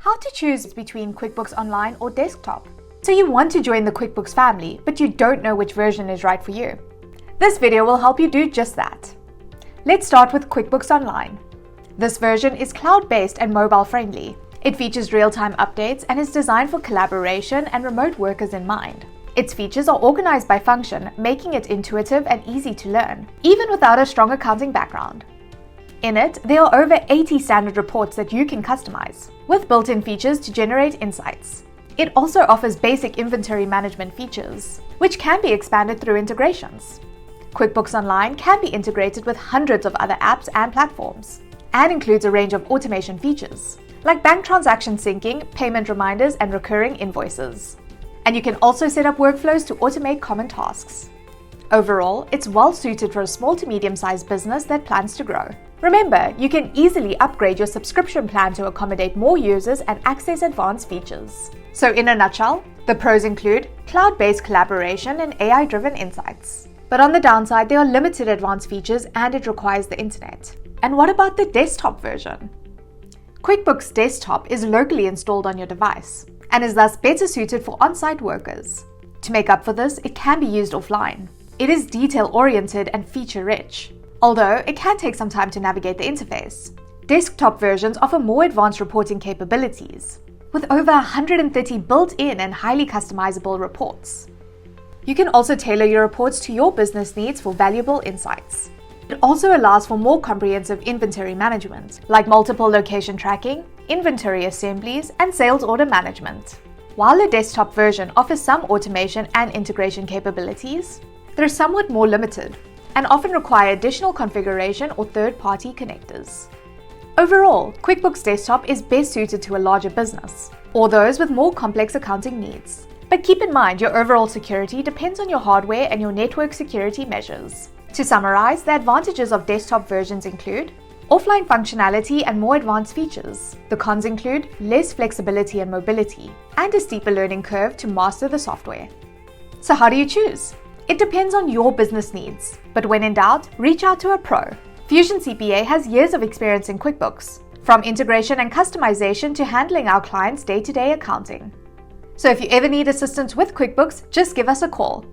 How to choose between QuickBooks Online or Desktop. So you want to join the QuickBooks family, but you don't know which version is right for you. This video will help you do just that. Let's start with QuickBooks Online. This version is cloud-based and mobile-friendly. It features real-time updates and is designed for collaboration and remote workers in mind. Its features are organized by function, making it intuitive and easy to learn, even without a strong accounting background. In it, there are over 80 standard reports that you can customize, with built-in features to generate insights. It also offers basic inventory management features, which can be expanded through integrations. QuickBooks Online can be integrated with hundreds of other apps and platforms, and includes a range of automation features, like bank transaction syncing, payment reminders, and recurring invoices. And you can also set up workflows to automate common tasks. Overall, it's well suited for a small to medium-sized business that plans to grow. Remember, you can easily upgrade your subscription plan to accommodate more users and access advanced features. So in a nutshell, the pros include cloud-based collaboration and AI-driven insights. But on the downside, there are limited advanced features and it requires the internet. And what about the desktop version? QuickBooks Desktop is locally installed on your device and is thus better suited for on-site workers. To make up for this, it can be used offline. It is detail-oriented and feature-rich, although it can take some time to navigate the interface. Desktop versions offer more advanced reporting capabilities, with over 130 built-in and highly customizable reports. You can also tailor your reports to your business needs for valuable insights. It also allows for more comprehensive inventory management, like multiple location tracking, inventory assemblies, and sales order management. While the desktop version offers some automation and integration capabilities, they're somewhat more limited and often require additional configuration or third-party connectors. Overall, QuickBooks Desktop is best suited to a larger business or those with more complex accounting needs. But keep in mind, your overall security depends on your hardware and your network security measures. To summarize, the advantages of desktop versions include offline functionality and more advanced features. The cons include less flexibility and mobility, and a steeper learning curve to master the software. So how do you choose? It depends on your business needs, but when in doubt, reach out to a pro. Fusion CPA has years of experience in QuickBooks, from integration and customization to handling our clients' day-to-day accounting. So if you ever need assistance with QuickBooks, just give us a call.